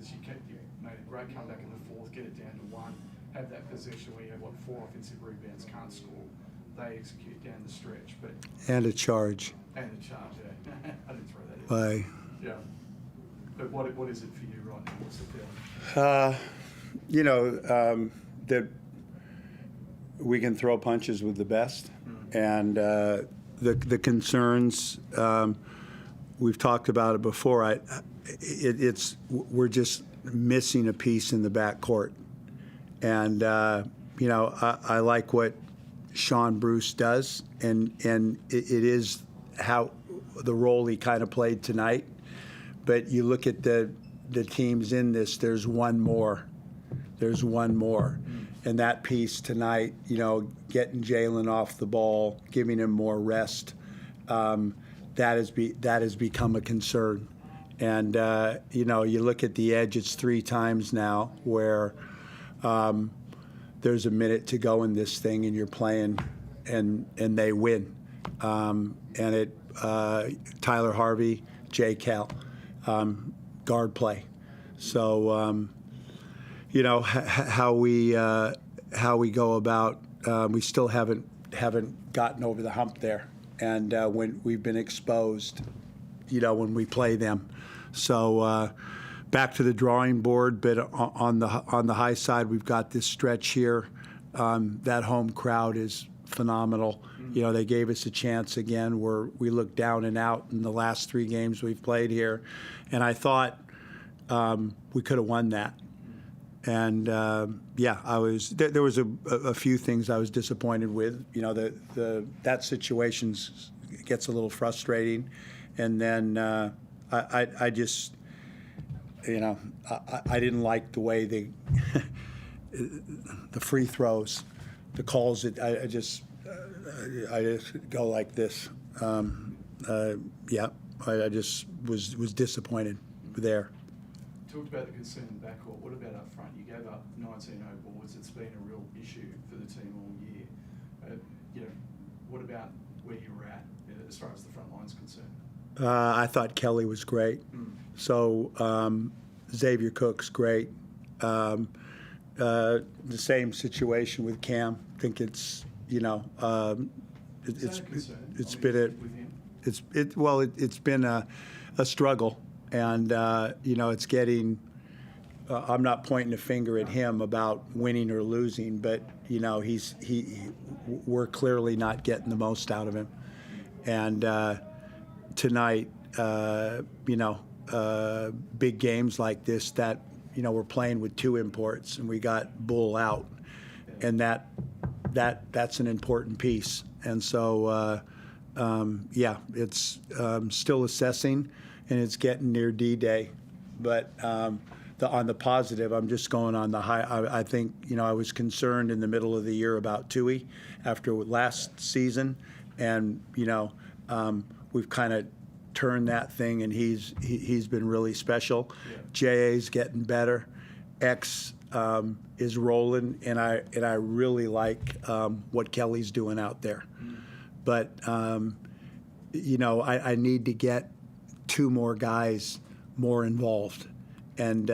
is you made a great comeback in the fourth, get it down to 1, have that possession where you have, 4 offensive rebounds, can't score. They execute down the stretch. And a charge. And a charge, yeah. I didn't throw that in. Yeah. But what is it for you right now? What's the feeling? That we can throw punches with the best. And the concerns, we've talked about it before. We're just missing a piece in the backcourt. And, I like what Sean Bruce does, and it is how the role he kind of played tonight. But you look at the teams in this, there's one more. And that piece tonight, getting Jalen off the ball, giving him more rest, that has become a concern. And, you look at the edge, it's 3 times now where there's a minute to go in this thing and you're playing and they win. And Tyler Harvey, Jay Cal, guard play. So, how we go about, we still haven't gotten over the hump there. And when we've been exposed, when we play them. So back to the drawing board, but on the high side, we've got this stretch here. That home crowd is phenomenal. They gave us a chance again where we looked down and out in the last 3 games we've played here. And I thought we could have won that. And there was a few things I was disappointed with. That situation gets a little frustrating. And then I just, I didn't like the way the free throws, the calls. I just go like this. I just was disappointed there. Talked about the concern in the backcourt. What about up front? You gave up 19 boards. It's been a real issue for the team all year. What about where you were at as far as the front line's concerned? I thought Kelly was great. So Xavier Cook's great. The same situation with Cam. I think it's been a struggle, and it's getting. I'm not pointing a finger at him about winning or losing, but we're clearly not getting the most out of him, and tonight, big games like this that we're playing with 2 imports and we got Bull out, and that's an important piece, and so it's still assessing, and it's getting near D-Day, but. On the positive, I'm just going on the high. I think, I was concerned in the middle of the year about Tui after last season, and, we've kind of turned that thing, and he's been really special. Yeah. JA's getting better. X is rolling, and I really like what Kelly's doing out there. But, I need to get 2 more guys more involved. And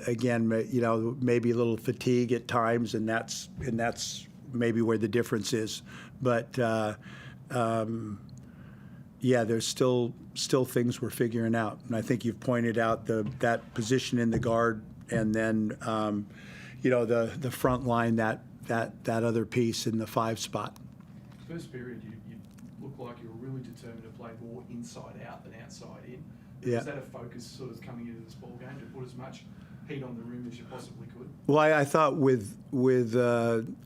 again, maybe a little fatigue at times, and that's maybe where the difference is. But there's still things we're figuring out. And I think you've pointed out that position in the guard, and then the front line, that other piece in the 5 spot. First period, you looked like you were really determined to play more inside out than outside in. Yeah. Was that a focus sort of coming into this ball game to put as much heat on the rim as you possibly could? Well, I thought with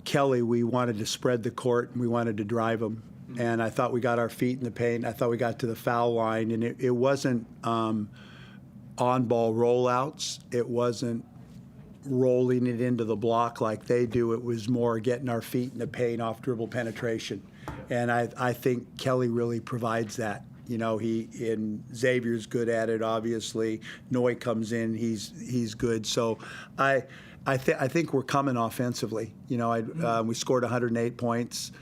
Kelly, we wanted to spread the court and we wanted to drive him. And I thought we got our feet in the paint. I thought we got to the foul line, and it wasn't on-ball rollouts. It wasn't rolling it into the block like they do. It was more getting our feet in the paint off dribble penetration. And I think Kelly really provides that. Xavier's good at it, obviously. Noy comes in, he's good. So I think we're coming offensively. We scored 108 points.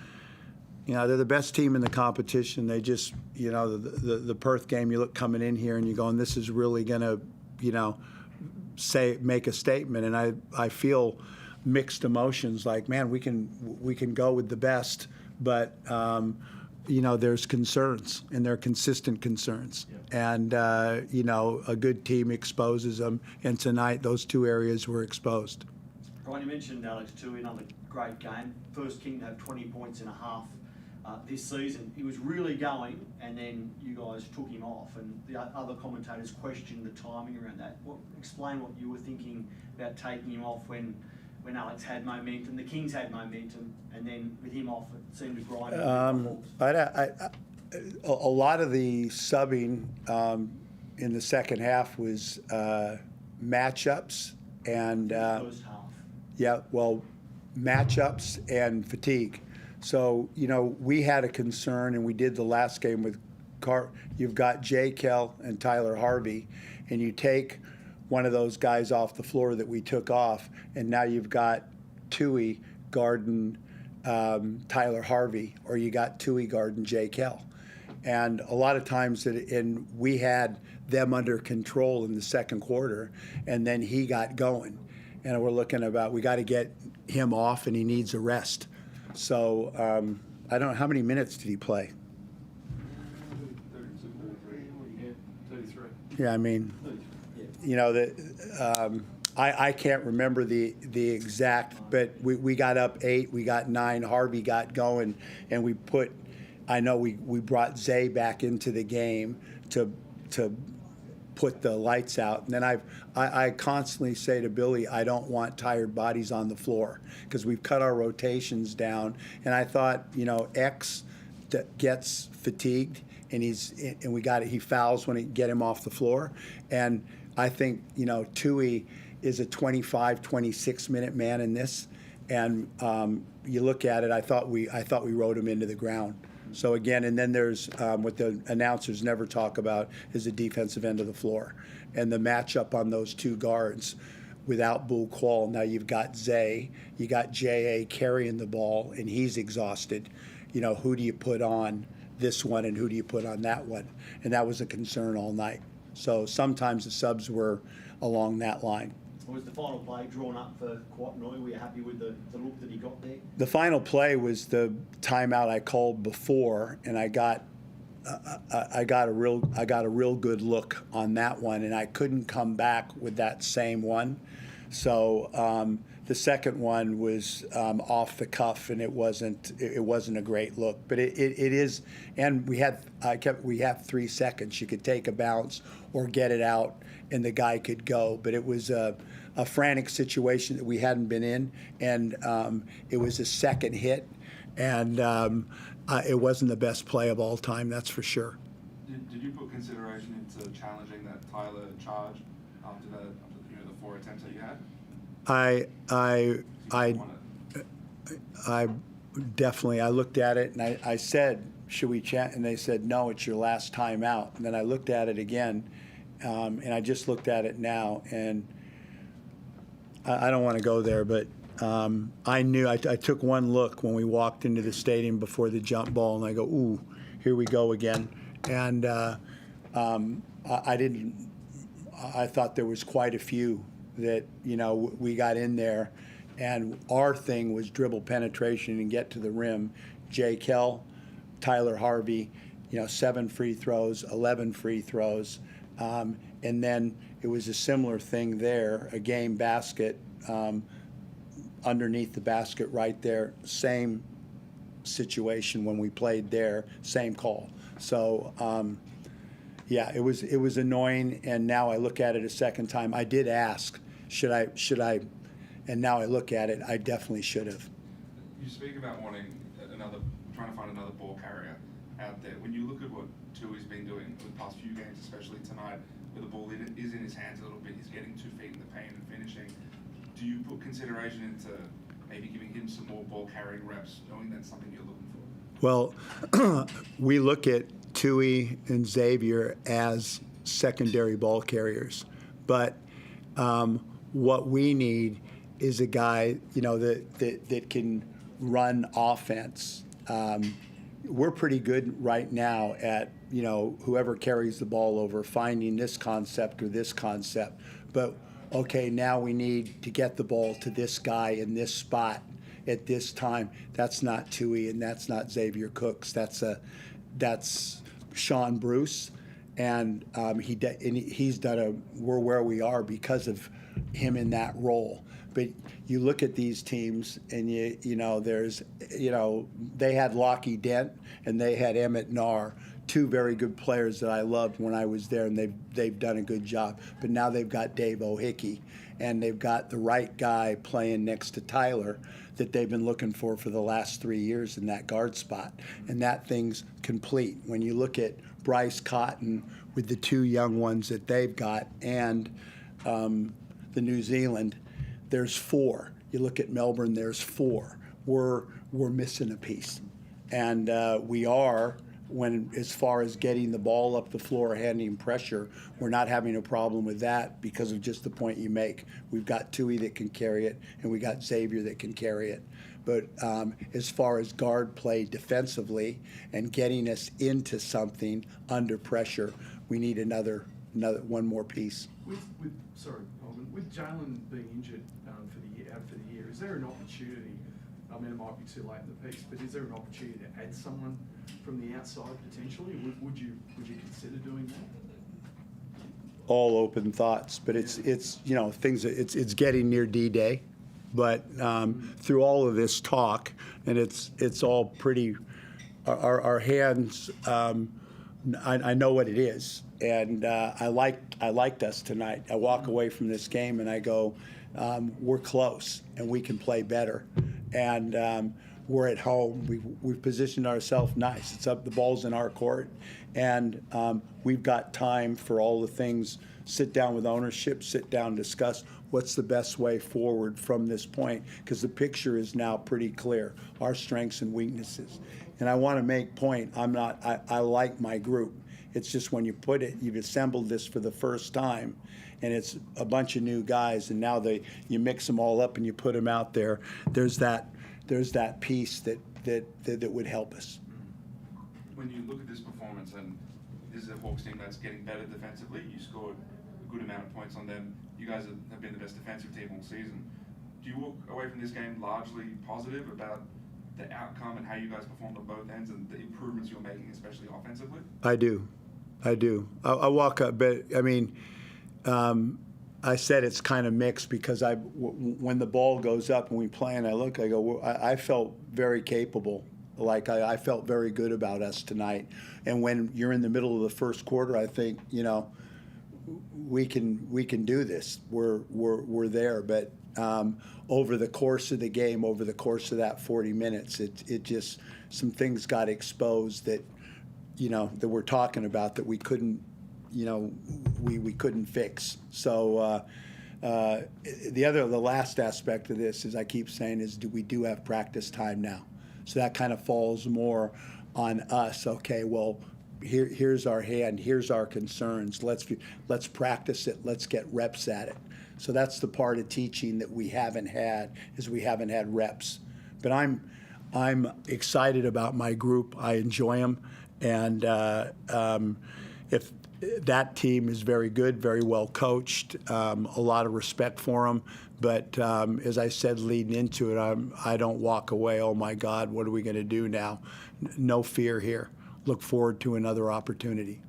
They're the best team in the competition. They just, the Perth game, you look coming in here and you're going, this is really going to, make a statement, and I feel mixed emotions. Like, man, we can go with the best, but there's concerns, and they're consistent concerns. Yeah. And a good team exposes them, and tonight those two areas were exposed. Brian, you mentioned Alex too, another great game. First King to have 20 points in a half this season. He was really going, and then you guys took him off, and the other commentators questioned the timing around that. Explain what you were thinking about taking him off when Alex had momentum, the Kings had momentum, and then with him off, it seemed to grind. A lot of the subbing in the second half was matchups and first half. Yeah, well, matchups and fatigue. So, we had a concern, and we did the last game with you've got Jay Kell and Tyler Harvey, and you take one of those guys off the floor that we took off, and now you've got Tui guarding Tyler Harvey, or you got Tui guarding Jay Kell. And a lot of times, we had them under control in the second quarter, and then he got going. And we're looking we got to get him off, and he needs a rest. So I don't know, how many minutes did he play? 33. Yeah, I mean, I can't remember the exact, but we got up 8, we got 9, Harvey got going, and we brought Zay back into the game to put the lights out. And then I constantly say to Billy, I don't want tired bodies on the floor, because we've cut our rotations down. And I thought, X gets fatigued, and he fouls when he get him off the floor. And I think, Tui is a 25, 26-minute man in this. And you look at it, I thought we rode him into the ground. So again, and then there's what the announcers never talk about is the defensive end of the floor, and the matchup on those two guards without Bull Qual. Now you've got Zay, you got J.A. carrying the ball, and he's exhausted. Who do you put on this one, and who do you put on that one? And that was a concern all night. So sometimes the subs were along that line. Was the final play drawn up for Quatnoy? Were you happy with the look that he got there? The final play was the timeout I called before, and I got a real good look on that one, and I couldn't come back with that same one. So the second one was off the cuff, and it wasn't a great look. But it is, and we have 3 seconds. You could take a bounce or get it out, and the guy could go. But it was a frantic situation that we hadn't been in, and it was a second hit, and it wasn't the best play of all time, that's for sure. Did you put consideration into challenging that Tyler charge after the 4 attempts that you had? I definitely, I looked at it, and I said, should we chat? And they said, no, it's your last time out. And then I looked at it again, and I just looked at it now, and I don't want to go there, but I knew, I took one look when we walked into the stadium before the jump ball, and I go, ooh, here we go again. And I thought there was quite a few that, we got in there, and our thing was dribble penetration and get to the rim. Jay Kell, Tyler Harvey, 7 free throws, 11 free throws. And then it was a similar thing there, a game basket underneath the basket right there, same situation when we played there, same call. So, yeah, it was annoying, and now I look at it a second time. I did ask, should I, and now I look at it, I definitely should have. You speak about trying to find another ball carrier out there. When you look at what Tui's been doing for the past few games, especially tonight, where the ball is in his hands a little bit, he's getting 2 feet in the paint and finishing. Do you put consideration into maybe giving him some more ball carrying reps, knowing that's something you're looking for? Well, we look at Tui and Xavier as secondary ball carriers, but what we need is a guy, that can run offense. We're pretty good right now at, whoever carries the ball over, finding this concept or this concept. But okay, now we need to get the ball to this guy in this spot at this time. That's not Tui and that's not Xavier Cooks. That's Sean Bruce, and he's done we're where we are because of him in that role. But you look at these teams, and they had Lockie Dent and they had Emmett Narr, two very good players that I loved when I was there, and they've done a good job. But now they've got Dave O'Hickey, and they've got the right guy playing next to Tyler that they've been looking for the last 3 years in that guard spot, and that thing's complete. When you look at Bryce Cotton with the two young ones that they've got, and the New Zealand, there's four. You look at Melbourne, there's four. We're missing a piece, and we are. As far as getting the ball up the floor, handling pressure, we're not having a problem with that because of just the point you make. We've got Tui that can carry it, and we got Xavier that can carry it. But as far as guard play defensively and getting us into something under pressure, we need another one more piece. With Jalen being injured out for the year, is there an opportunity? I mean, it might be too late in the piece, but is there an opportunity to add someone from the outside potentially? Would you consider doing that? All open thoughts, but it's it's getting near D-Day, but through all of this talk, and it's all pretty. Our hands. I know what it is, and I liked us tonight. I walk away from this game and I go, we're close and we can play better. And we're at home. We've positioned ourselves nice. It's up. The ball's in our court, and we've got time for all the things. Sit down with ownership. Sit down, discuss what's the best way forward from this point, because the picture is now pretty clear. Our strengths and weaknesses. And I want to make point. I like my group. It's just when you put it, you've assembled this for the first time, and it's a bunch of new guys, and now you mix them all up and you put them out there. There's that piece that would help us. When you look at this performance, and this is a Hawks team that's getting better defensively, you scored a good amount of points on them. You guys have been the best defensive team all season. Do you walk away from this game largely positive about the outcome and how you guys performed on both ends and the improvements you're making, especially offensively? I do. I walk up, but I mean, I said it's kind of mixed because when the ball goes up and we play and I look, I go, I felt very capable. Like I felt very good about us tonight. And when you're in the middle of the first quarter, I think, we can do this. We're there. But over the course of the game, over the course of that 40 minutes, it just, some things got exposed that, that we're talking about that we couldn't, we couldn't fix. So the last aspect of this is I keep saying is we do have practice time now. So that kind of falls more on us. Okay, well, here's our hand, here's our concerns. Let's practice it. Let's get reps at it. So that's the part of teaching that we haven't had, is we haven't had reps. But I'm excited about my group. I enjoy them, and if that team is very good, very well coached, a lot of respect for them. But as I said leading into it, I don't walk away, oh my God, what are we going to do now? No fear here. Look forward to another opportunity.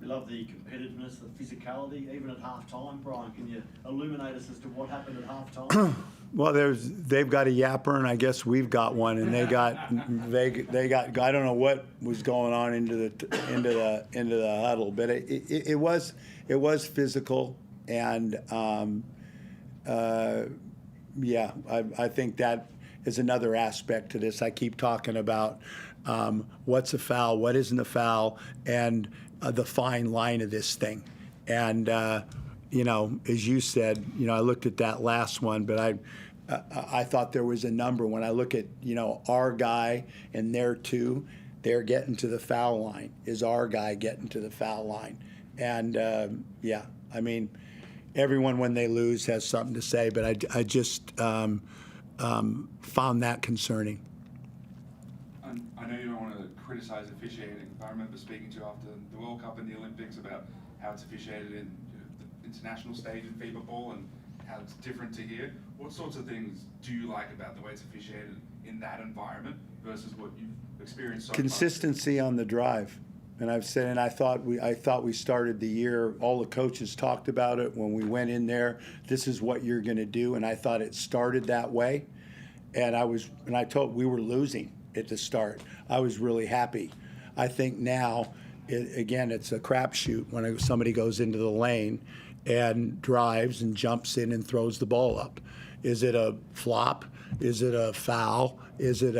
We love the competitiveness, the physicality, even at halftime. Brian, can you illuminate us as to what happened at halftime? Well, they've got a yapper, and I guess we've got one, and they got I don't know what was going on into the huddle, but it was physical, and I think that is another aspect to this. I keep talking about what's a foul, what isn't a foul, and the fine line of this thing. And as you said, I looked at that last one, but I thought there was a number. When I look at our guy and their two, they're getting to the foul line. Is our guy getting to the foul line? And I mean, everyone when they lose has something to say, but I just found that concerning. I know you don't want to criticize officiating. I remember speaking to you after the World Cup and the Olympics about how it's officiated in international stage in FIBA ball and how it's different to here. What sorts of things do you like about the way it's officiated in that environment versus what you've experienced so far? Consistency on the drive. And I've said, and I thought we started the year, all the coaches talked about it when we went in there, this is what you're going to do. And I thought it started that way. And we were losing at the start. I was really happy. I think now, again, it's a crapshoot when somebody goes into the lane and drives and jumps in and throws the ball up. Is it a flop? Is it a foul? Is it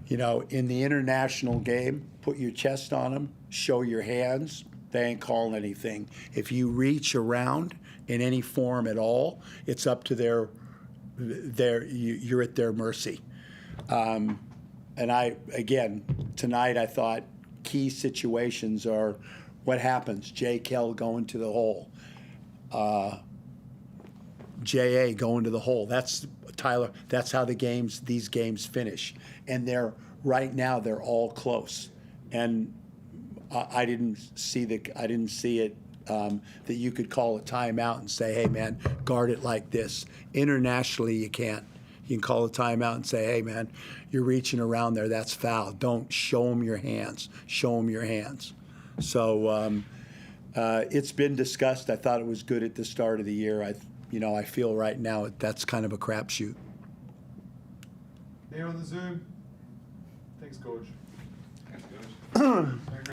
in the international game, put your chest on them, show your hands, they ain't calling anything. If you reach around in any form at all, it's up to you're at their mercy. And tonight I thought key situations are what happens, J. Kell going to the hole, J.A. going to the hole. That's Tyler. That's how these games finish. And right now they're all close. And I didn't see it that you could call a timeout and say, hey man, guard it like this. Internationally you can't. You can call a timeout and say, hey man, you're reaching around there, that's foul. Don't show them your hands. Show them your hands. So it's been discussed. I thought it was good at the start of the year. I feel right now that's kind of a crapshoot. There on the Zoom. Thanks, Gorge. Thanks, guys.